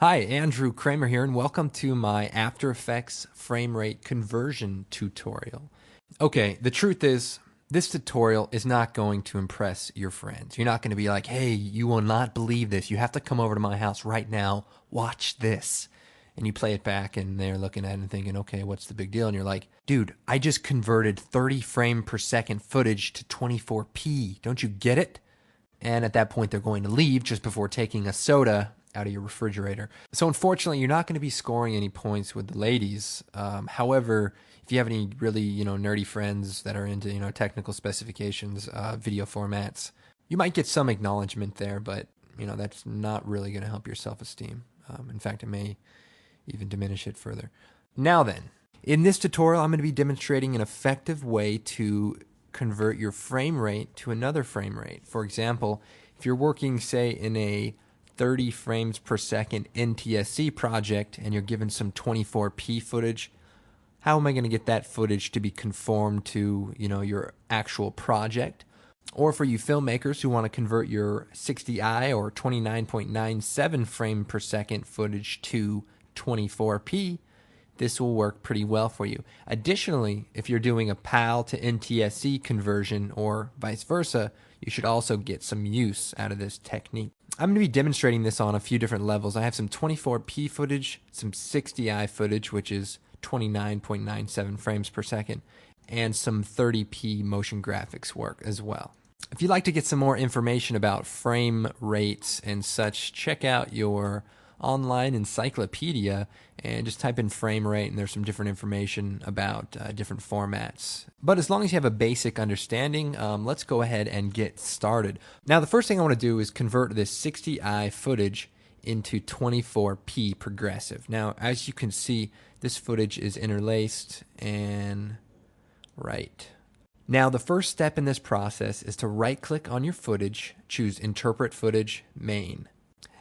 Hi, Andrew Kramer here, and welcome to my After Effects frame rate conversion tutorial. Okay, the truth is, this tutorial is not going to impress your friends. You're not going to be like, hey, you will not believe this. You have to come over to my house right now. Watch this. And you play it back, and they're looking at it and thinking, okay, what's the big deal? And you're like, dude, I just converted 30 frame per second footage to 24p. Don't you get it? And at that point, they're going to leave just before taking a soda out of your refrigerator. So unfortunately, you're not going to be scoring any points with the ladies. However, if you have any really, nerdy friends that are into, technical specifications, video formats, you might get some acknowledgement there, but, that's not really going to help your self-esteem. In fact, it may even diminish it further. Now then, in this tutorial, I'm going to be demonstrating an effective way to convert your frame rate to another frame rate. For example, if you're working, say, in a 30 frames per second NTSC project and you're given some 24p footage, how am I going to get that footage to be conformed to, your actual project? Or for you filmmakers who want to convert your 60i or 29.97 frame per second footage to 24p, this will work pretty well for you. Additionally, if you're doing a PAL to NTSC conversion or vice versa, you should also get some use out of this technique. I'm going to be demonstrating this on a few different levels. I have some 24p footage, some 60i footage, which is 29.97 frames per second, and some 30p motion graphics work as well. If you'd like to get some more information about frame rates and such, check out your online encyclopedia and just type in frame rate, and there's some different information about different formats. But as long as you have a basic understanding, let's go ahead and get started. Now, the first thing I want to do is convert this 60i footage into 24p progressive. Now, as you can see, this footage is interlaced and right. Now, the first step in this process is to right-click on your footage, choose Interpret Footage, Main.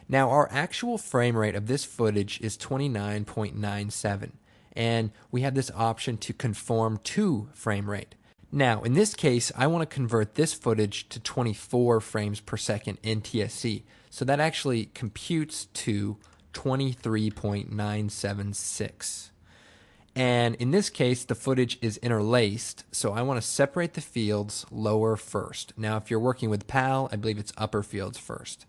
Now, our actual frame rate of this footage is 29.97, and we have this option to conform to frame rate. Now, in this case, I want to convert this footage to 24 frames per second NTSC, so that actually computes to 23.976. And in this case, the footage is interlaced, so I want to separate the fields lower first. Now, if you're working with PAL, I believe it's upper fields first.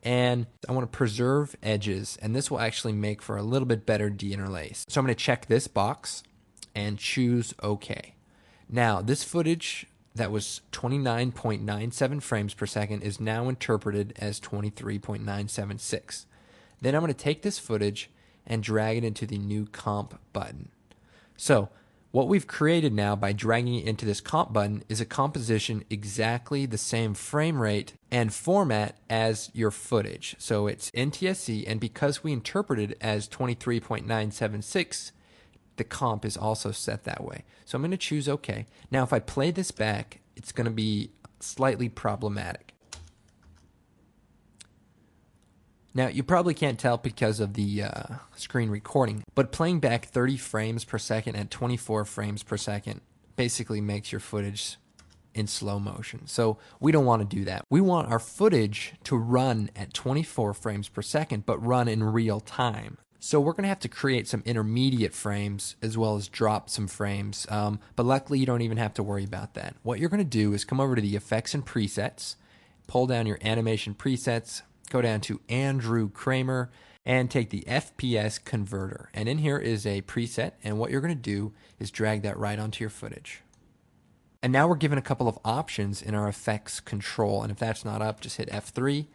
And I want to preserve edges, and this will actually make for a little bit better deinterlace. So I'm going to check this box and choose OK. Now, this footage that was 29.97 frames per second is now interpreted as 23.976. Then I'm going to take this footage and drag it into the New Comp button. So what we've created now by dragging it into this comp button is a composition exactly the same frame rate and format as your footage. So it's NTSC, and because we interpreted it as 23.976, the comp is also set that way. So I'm going to choose OK. Now, if I play this back, it's going to be slightly problematic. Now, you probably can't tell because of the screen recording, but playing back 30 frames per second at 24 frames per second basically makes your footage in slow motion. So we don't want to do that. We want our footage to run at 24 frames per second, but run in real time. So we're going to have to create some intermediate frames as well as drop some frames, but luckily you don't even have to worry about that. What you're going to do is come over to the Effects and Presets, pull down your Animation Presets, go down to Andrew Kramer, and take the FPS converter. And in here is a preset, and what you're going to do is drag that right onto your footage. And now we're given a couple of options in our effects control, and if that's not up, just hit F3,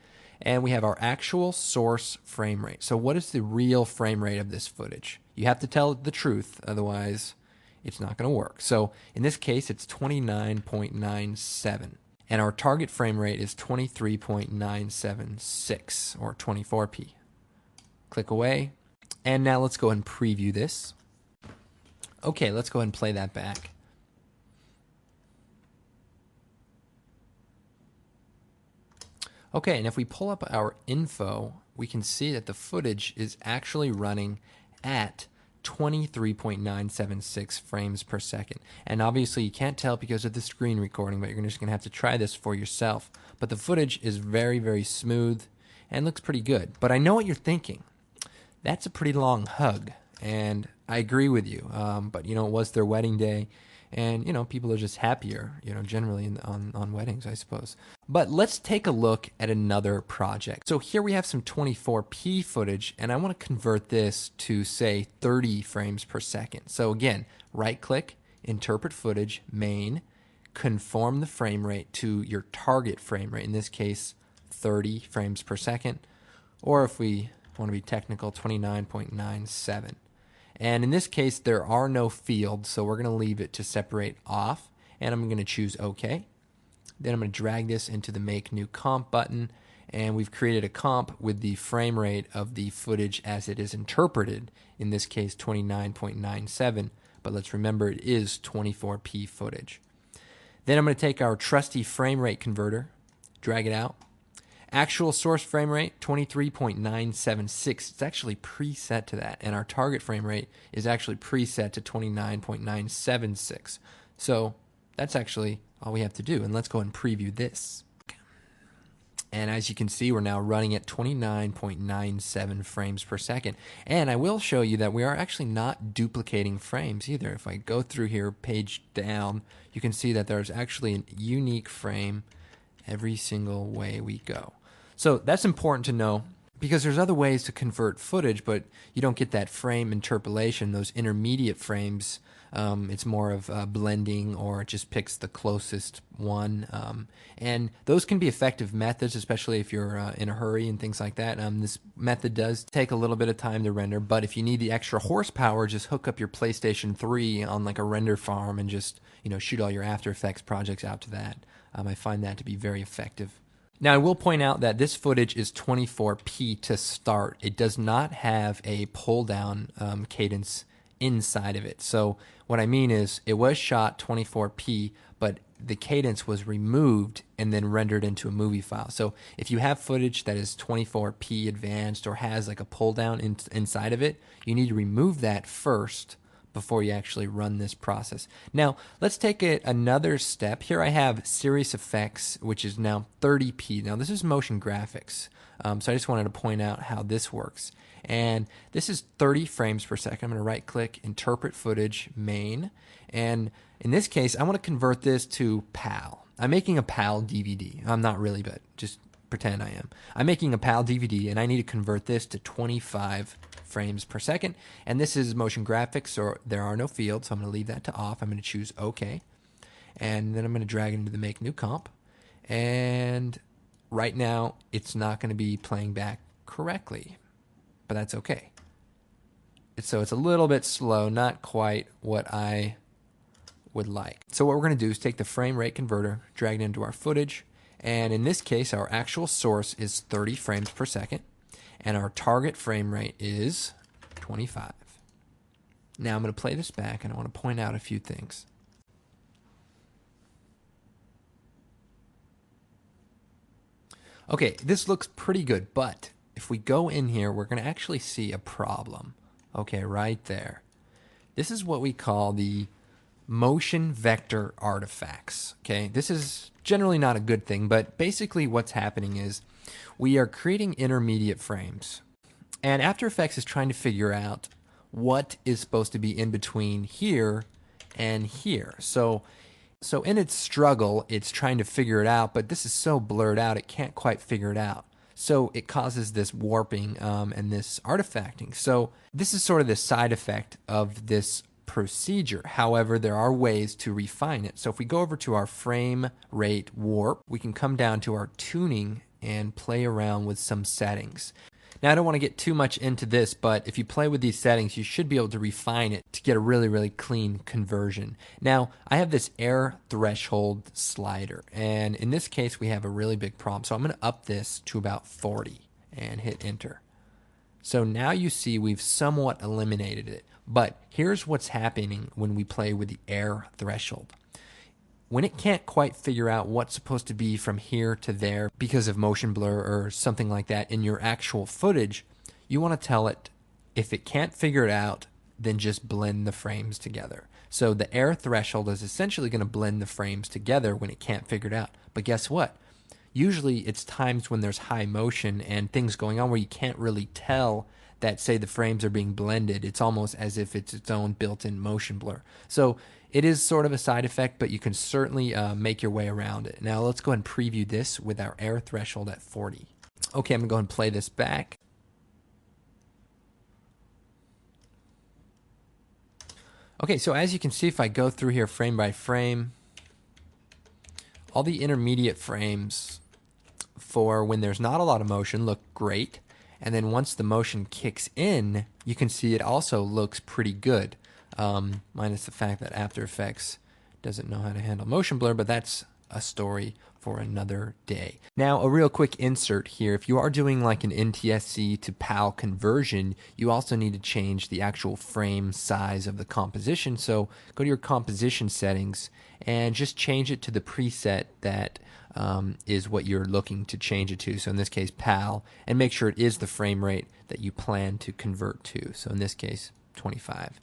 and we have our actual source frame rate. So what is the real frame rate of this footage? You have to tell the truth, otherwise it's not going to work. So in this case, it's 29.97. And our target frame rate is 23.976 or 24p. Click away. And now let's go ahead and preview this. Okay, let's go ahead and play that back. Okay, and if we pull up our info, we can see that the footage is actually running at 23.976 frames per second. And obviously you can't tell because of the screen recording, but you're just going to have to try this for yourself. But the footage is very, very smooth and looks pretty good. But I know what you're thinking. That's a pretty long hug, and I agree with you. But it was their wedding day, and people are just happier, generally on weddings, I suppose. But let's take a look at another project. So here we have some 24p footage, and I want to convert this to, say, 30 frames per second. So again, right-click, interpret footage, main, conform the frame rate to your target frame rate, in this case 30 frames per second, or if we want to be technical, 29.97. And in this case there are no fields, so we're going to leave it to separate off, and I'm going to choose OK. Then I'm going to drag this into the Make New Comp button, and we've created a comp with the frame rate of the footage as it is interpreted, in this case 29.97, but let's remember it is 24p footage. Then I'm going to take our trusty frame rate converter, drag it out. Actual source frame rate, 23.976. It's actually preset to that, and our target frame rate is actually preset to 29.976. So that's actually all we have to do, and let's go ahead and preview this. And as you can see, we're now running at 29.97 frames per second. And I will show you that we are actually not duplicating frames either. If I go through here, page down, you can see that there's actually a unique frame every single way we go. So that's important to know, because there's other ways to convert footage, but you don't get that frame interpolation, those intermediate frames. It's more of blending, or it just picks the closest one. And those can be effective methods, especially if you're in a hurry and things like that. This method does take a little bit of time to render, but if you need the extra horsepower, just hook up your PlayStation 3 on like a render farm and just shoot all your After Effects projects out to that. I find that to be very effective. Now, I will point out that this footage is 24p to start. It does not have a pull-down cadence inside of it. So what I mean is it was shot 24p, but the cadence was removed and then rendered into a movie file. So if you have footage that is 24p advanced or has like a pull-down inside of it, you need to remove that first before you actually run this process. Now, let's take it another step. Here I have Series Effects, which is now 30p. Now, this is motion graphics, so I just wanted to point out how this works. And this is 30 frames per second. I'm going to right-click, interpret footage, main, and in this case, I want to convert this to PAL. I'm making a PAL DVD. I'm not really, but just pretend I am. I'm making a PAL DVD, and I need to convert this to 25 frames per second, and this is motion graphics, so there are no fields, so I'm going to leave that to off. I'm going to choose OK, and then I'm going to drag it into the Make New Comp, and right now it's not going to be playing back correctly, but that's okay. So it's a little bit slow, not quite what I would like. So what we're going to do is take the frame rate converter, drag it into our footage, and in this case our actual source is 30 frames per second, and our target frame rate is 25. Now I'm going to play this back, and I want to point out a few things. Okay, this looks pretty good, but if we go in here, we're going to actually see a problem. Okay, right there. This is what we call the motion vector artifacts. Okay, this is generally not a good thing, but basically what's happening is we are creating intermediate frames, and After Effects is trying to figure out what is supposed to be in between here and here. So in its struggle, it's trying to figure it out, but this is so blurred out, it can't quite figure it out. So it causes this warping and this artifacting. So this is sort of the side effect of this procedure. However, there are ways to refine it. So if we go over to our frame rate warp, we can come down to our tuning and play around with some settings. Now, I don't want to get too much into this, but if you play with these settings, you should be able to refine it to get a really, really clean conversion. Now, I have this air threshold slider, and in this case, we have a really big problem. So I'm going to up this to about 40 and hit enter. So now you see we've somewhat eliminated it, but here's what's happening when we play with the air threshold. When it can't quite figure out what's supposed to be from here to there because of motion blur or something like that in your actual footage, you want to tell it, if it can't figure it out, then just blend the frames together. So the air threshold is essentially going to blend the frames together when it can't figure it out. But guess what? Usually it's times when there's high motion and things going on where you can't really tell that say the frames are being blended. It's almost as if it's its own built-in motion blur. So it is sort of a side effect, but you can certainly make your way around it. Now let's go ahead and preview this with our error threshold at 40. Okay, I'm going to go ahead and play this back. Okay, so as you can see, if I go through here frame by frame, all the intermediate frames for when there's not a lot of motion look great. And then once the motion kicks in, you can see it also looks pretty good. Minus the fact that After Effects doesn't know how to handle motion blur, but that's a story for another day. Now, a real quick insert here. If you are doing like an NTSC to PAL conversion, you also need to change the actual frame size of the composition. So go to your composition settings and just change it to the preset that is what you're looking to change it to. So in this case, PAL, and make sure it is the frame rate that you plan to convert to. So in this case, 25.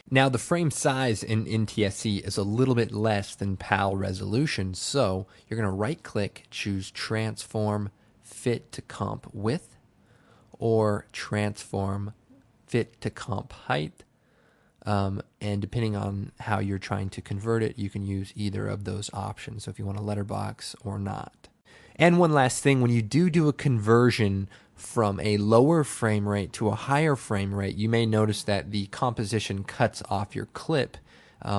Now, the frame size in NTSC is a little bit less than PAL resolution, so you're going to right-click, choose Transform Fit to Comp Width, or Transform Fit to Comp Height, and depending on how you're trying to convert it, you can use either of those options, so if you want a letterbox or not. And one last thing, when you do a conversion from a lower frame rate to a higher frame rate, you may notice that the composition cuts off your clip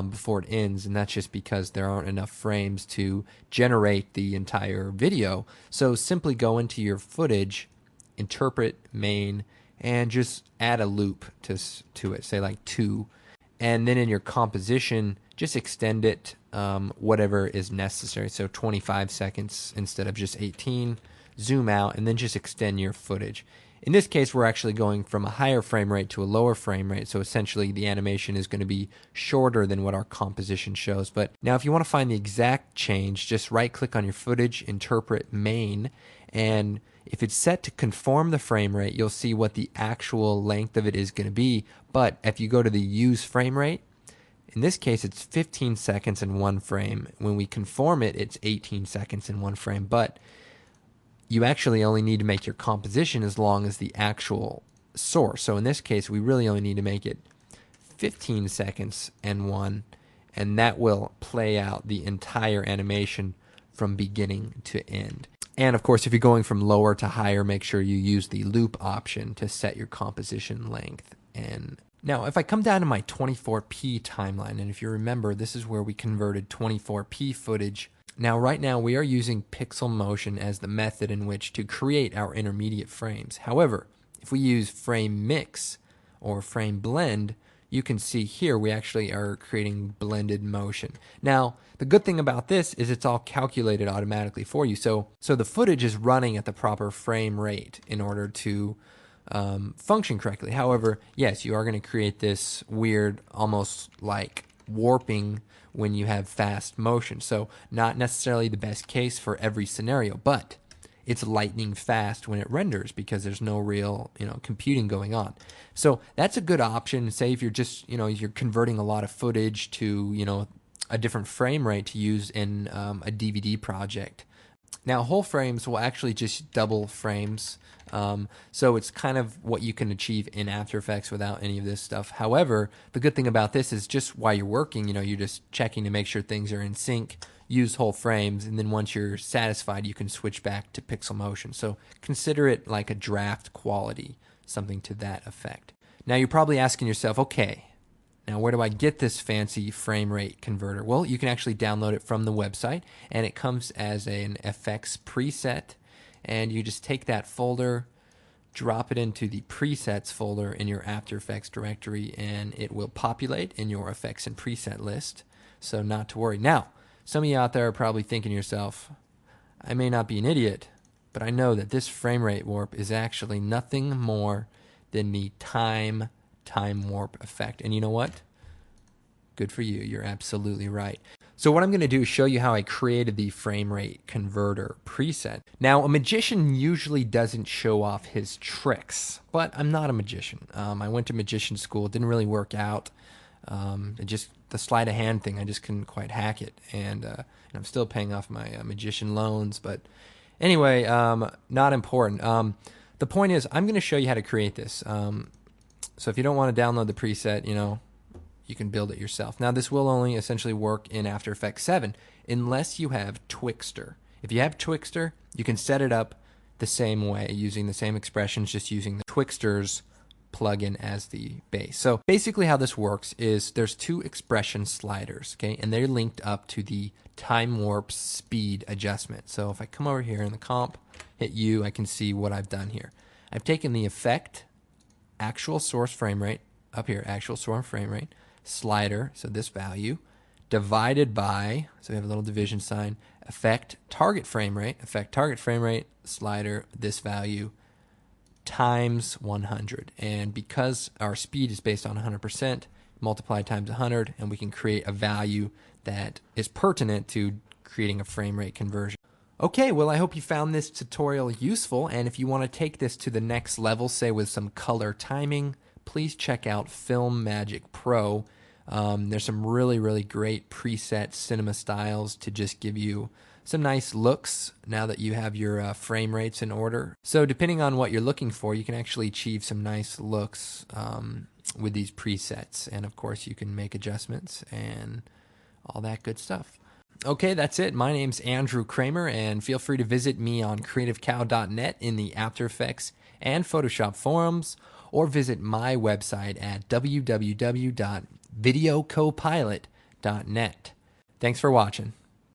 before it ends, and that's just because there aren't enough frames to generate the entire video. So simply go into your footage, interpret main, and just add a loop to it, say like 2. And then in your composition, just extend it whatever is necessary. So 25 seconds instead of just 18. Zoom out, and then just extend your footage. In this case, we're actually going from a higher frame rate to a lower frame rate, so essentially the animation is going to be shorter than what our composition shows. But now if you want to find the exact change, just right-click on your footage, interpret main, and if it's set to conform the frame rate, you'll see what the actual length of it is going to be. But if you go to the use frame rate, in this case, it's 15 seconds in one frame. When we conform it, it's 18 seconds in one frame. But you actually only need to make your composition as long as the actual source. So in this case, we really only need to make it 15 seconds and one, and that will play out the entire animation from beginning to end. And of course, if you're going from lower to higher, make sure you use the loop option to set your composition length. And now, if I come down to my 24p timeline, and if you remember, this is where we converted 24p footage. Now, right now, we are using pixel motion as the method in which to create our intermediate frames. However, if we use frame mix or frame blend, you can see here we actually are creating blended motion. Now, the good thing about this is it's all calculated automatically for you. So the footage is running at the proper frame rate in order to function correctly. However, yes, you are going to create this weird, almost like warping when you have fast motion. So not necessarily the best case for every scenario, but it's lightning fast when it renders because there's no real, computing going on. So that's a good option. Say if you're just, you're converting a lot of footage to, a different frame rate to use in a DVD project. Now, whole frames will actually just double frames. So it's kind of what you can achieve in After Effects without any of this stuff. However, the good thing about this is just while you're working, you're just checking to make sure things are in sync, use whole frames, and then once you're satisfied, you can switch back to pixel motion. So consider it like a draft quality, something to that effect. Now, you're probably asking yourself, okay, now where do I get this fancy frame rate converter? Well, you can actually download it from the website, and it comes as an FX preset. And you just take that folder, drop it into the presets folder in your After Effects directory, and it will populate in your effects and preset list. So not to worry. Now, some of you out there are probably thinking to yourself, I may not be an idiot, but I know that this frame rate warp is actually nothing more than the time warp effect. And you know what? Good for you. You're absolutely right. So what I'm going to do is show you how I created the frame rate converter preset. Now, a magician usually doesn't show off his tricks, but I'm not a magician. I went to magician school. It didn't really work out. The sleight of hand thing, I just couldn't quite hack it. And I'm still paying off my magician loans. But anyway, not important. the point is, I'm going to show you how to create this. So if you don't want to download the preset, you can build it yourself. Now, this will only essentially work in After Effects 7 unless you have Twixtor. If you have Twixtor, you can set it up the same way using the same expressions, just using the Twixtor's plugin as the base. So basically how this works is there's two expression sliders, okay, and they're linked up to the time warp speed adjustment. So if I come over here in the comp, hit U, I can see what I've done here. I've taken the effect, actual source frame rate, up here, actual source frame rate, slider, so this value, divided by, so we have a little division sign, effect target frame rate, slider, this value, times 100. And because our speed is based on 100%, multiply times 100, and we can create a value that is pertinent to creating a frame rate conversion. Okay, well, I hope you found this tutorial useful, and if you want to take this to the next level, say with some color timing, please check out Filmmagic Pro. There's some really, really great preset cinema styles to just give you some nice looks now that you have your frame rates in order. So depending on what you're looking for, you can actually achieve some nice looks with these presets. And of course, you can make adjustments and all that good stuff. Okay, that's it. My name's Andrew Kramer, and feel free to visit me on creativecow.net in the After Effects and Photoshop forums, or visit my website at www.videocopilot.net. Thanks for watching.